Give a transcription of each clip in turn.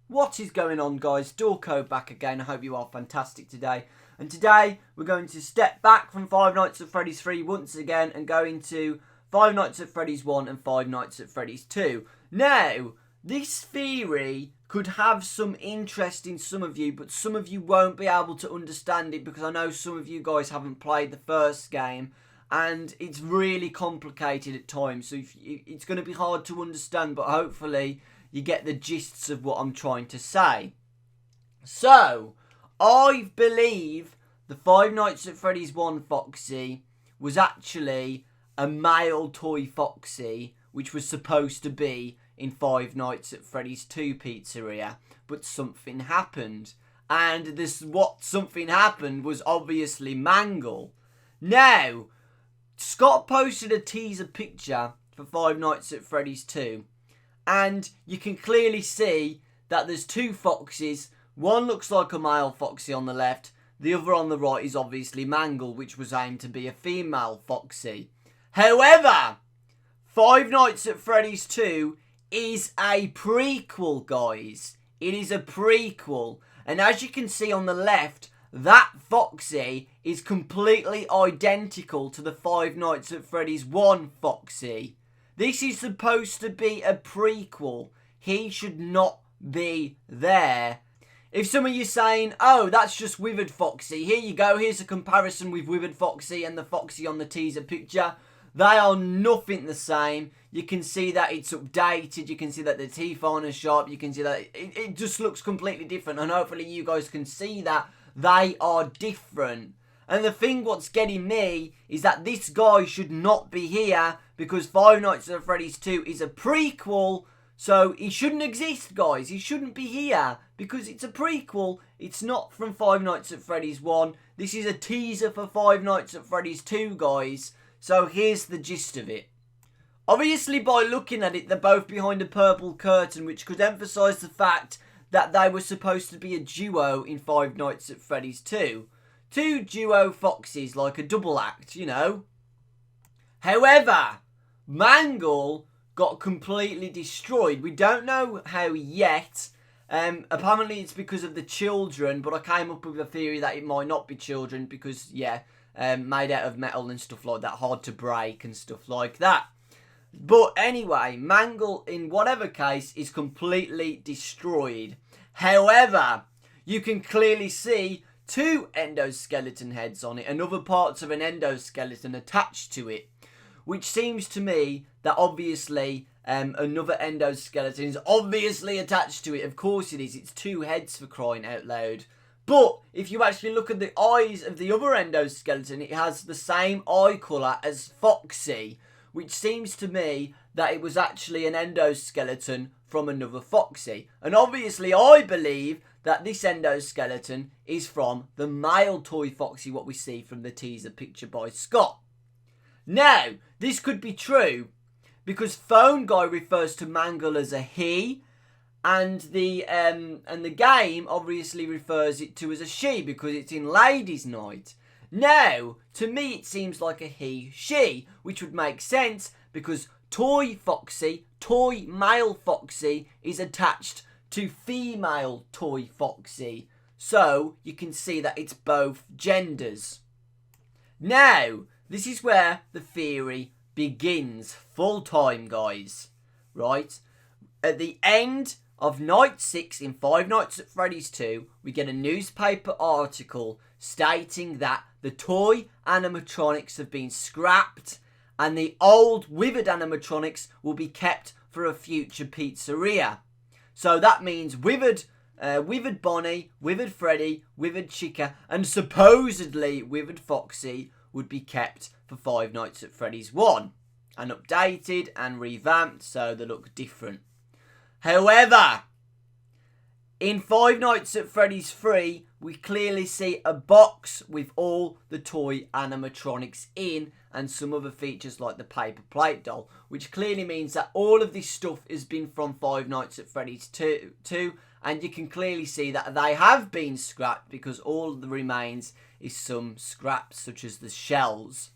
What is going on, guys? Dawkbro back again. I hope you are fantastic today. And today we're going to step back from Five Nights at Freddy's 3 once again and go into Five Nights at Freddy's 1 and Five Nights at Freddy's 2. Now, this theory could have some interest in some of you, but some of you won't be able to understand it because I know some of you guys haven't played the first game and it's really complicated at times. So it's going to be hard to understand, but hopefully you get the gists of what I'm trying to say. So, I believe the Five Nights at Freddy's 1 Foxy was actually a male toy Foxy, which was supposed to be in Five Nights at Freddy's 2 Pizzeria, but something happened. And something happened was obviously Mangle. Now, Scott posted a teaser picture for Five Nights at Freddy's 2. And you can clearly see that there's two Foxes. One looks like a male Foxy on the left. The other on the right is obviously Mangle, which was aimed to be a female Foxy. However, Five Nights at Freddy's 2 is a prequel, guys. It is a prequel. And as you can see on the left, that Foxy is completely identical to the Five Nights at Freddy's 1 Foxy. This is supposed to be a prequel. He should not be there. If some of you saying, oh, that's just Withered Foxy. Here you go. Here's a comparison with Withered Foxy and the Foxy on the teaser picture. They are nothing the same. You can see that it's updated. You can see that the teeth aren't as sharp. You can see that it just looks completely different. And hopefully you guys can see that they are different. And the thing what's getting me is that this guy should not be here because Five Nights at Freddy's 2 is a prequel. So he shouldn't exist, guys. He shouldn't be here because it's a prequel. It's not from Five Nights at Freddy's 1. This is a teaser for Five Nights at Freddy's 2, guys. So here's the gist of it. Obviously, by looking at it, they're both behind a purple curtain, which could emphasise the fact that they were supposed to be a duo in Five Nights at Freddy's 2. Two duo Foxes, like a double act, you know. However, Mangle got completely destroyed. We don't know how yet. Apparently it's because of the children, but I came up with a theory that it might not be children because, yeah, made out of metal and stuff like that, hard to break and stuff like that. But anyway, Mangle, in whatever case, is completely destroyed. However, you can clearly see two endoskeleton heads on it and other parts of an endoskeleton attached to it, which seems to me that obviously another endoskeleton is obviously attached to it. Of course it is. It's two heads, for crying out loud. But if you actually look at the eyes of the other endoskeleton, it has the same eye colour as Foxy, which seems to me that it was actually an endoskeleton from another Foxy. And obviously I believe that this endoskeleton is from the male toy Foxy, what we see from the teaser picture by Scott. Now, this could be true because Phone Guy refers to Mangle as a he, and the game obviously refers it to as a she because it's in Ladies' Night. Now, to me it seems like a he-she, which would make sense because toy Foxy, toy male Foxy, is attached to female toy Foxy. So, you can see that it's both genders. Now, this is where the theory begins, full time, guys. Right? At the end of Night 6 in Five Nights at Freddy's 2, we get a newspaper article stating that the toy animatronics have been scrapped and the old withered animatronics will be kept for a future pizzeria. So that means withered Bonnie, withered Freddy, withered Chica, and supposedly withered Foxy would be kept for Five Nights at Freddy's 1 and updated and revamped so they look different. However, in Five Nights at Freddy's 3, we clearly see a box with all the toy animatronics in and some other features like the paper plate doll, which clearly means that all of this stuff has been from Five Nights at Freddy's 2, and you can clearly see that they have been scrapped because all that remains is some scraps such as the shells.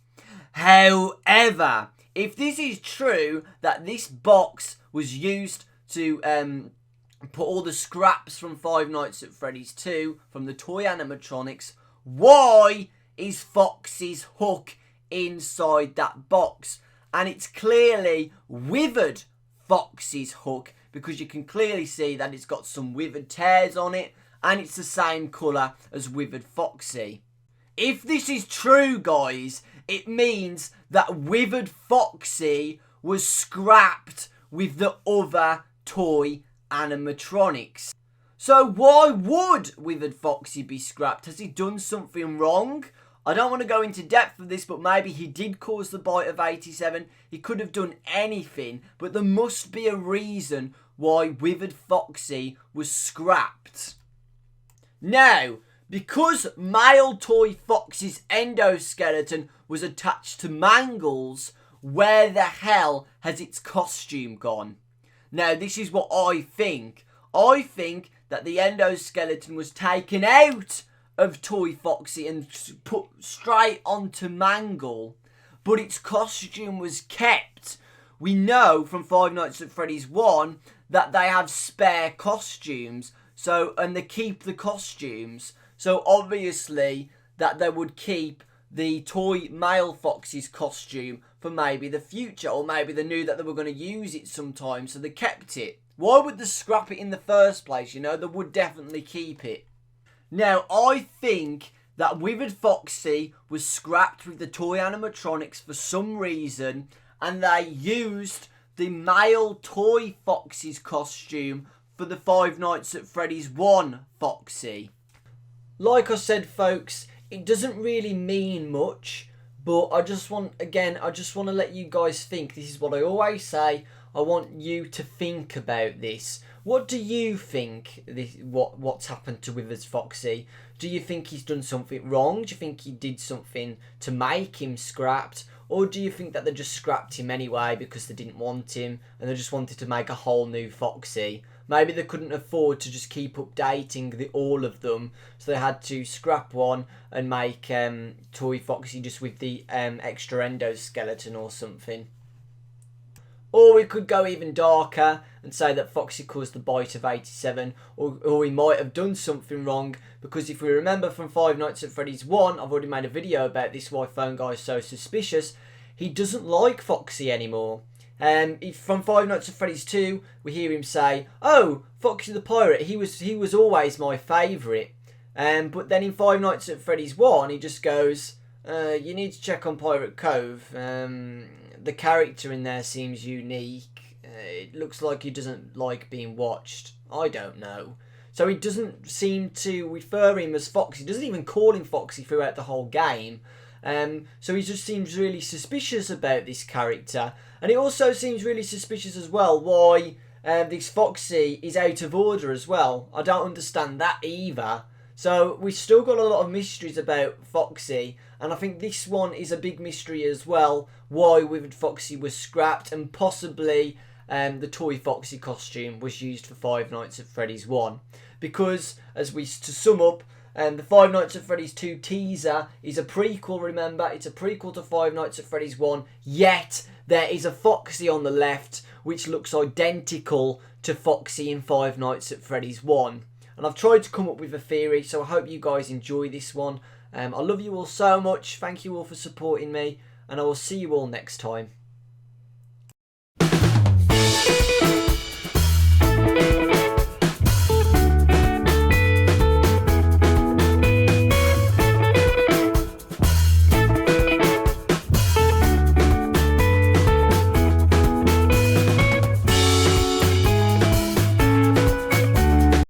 However, if this is true that this box was used to put all the scraps from Five Nights at Freddy's 2 from the toy animatronics, why is Foxy's hook inside that box? And it's clearly withered Foxy's hook, because you can clearly see that it's got some withered tears on it, and it's the same colour as withered Foxy. If this is true, guys, it means that withered Foxy was scrapped with the other toy animatronics. So why would withered Foxy be scrapped? Has he done something wrong? I don't want to go into depth of this, but maybe he did cause the bite of 87. He could have done anything, but there must be a reason why withered Foxy was scrapped. Now, because male toy Foxy's endoskeleton was attached to Mangle's, where the hell has its costume gone? Now, this is what I think. I think that the endoskeleton was taken out of Toy Foxy and put straight onto Mangle, but its costume was kept. We know from Five Nights at Freddy's 1 that they have spare costumes, and they keep the costumes. So obviously that they would keep the toy male Foxy's costume for maybe the future, or maybe they knew that they were going to use it sometime, so they kept it. Why would they scrap it in the first place? You know, they would definitely keep it. Now, I think that withered Foxy was scrapped with the toy animatronics for some reason, and they used the male toy Foxy's costume for the Five Nights at Freddy's 1 Foxy. Like I said, folks, it doesn't really mean much, but I just want to let you guys think. This is what I always say. I want you to think about this. What do you think what's happened to Withers Foxy? Do you think he's done something wrong? Do you think he did something to make him scrapped? Or do you think that they just scrapped him anyway because they didn't want him and they just wanted to make a whole new Foxy? Maybe they couldn't afford to just keep updating all of them, so they had to scrap one and make Toy Foxy just with the extra endoskeleton or something. Or we could go even darker and say that Foxy caused the bite of 87, or he might have done something wrong, because if we remember from Five Nights at Freddy's 1, I've already made a video about this, why Phone Guy is so suspicious, he doesn't like Foxy anymore. From Five Nights at Freddy's 2, we hear him say, "Oh, Foxy the Pirate, he was always my favourite." But then in Five Nights at Freddy's 1, he just goes, "You need to check on Pirate Cove. The character in there seems unique. It looks like he doesn't like being watched. I don't know." So he doesn't seem to refer him as Foxy. He doesn't even call him Foxy throughout the whole game. So he just seems really suspicious about this character. And it also seems really suspicious as well why this Foxy is out of order as well. I don't understand that either. So we've still got a lot of mysteries about Foxy, and I think this one is a big mystery as well, why Withered Foxy was scrapped, and possibly the Toy Foxy costume was used for Five Nights at Freddy's 1. Because, to sum up, the Five Nights at Freddy's 2 teaser is a prequel, remember? It's a prequel to Five Nights at Freddy's 1, yet there is a Foxy on the left which looks identical to Foxy in Five Nights at Freddy's 1. And I've tried to come up with a theory, so I hope you guys enjoy this one. I love you all so much. Thank you all for supporting me, and I will see you all next time.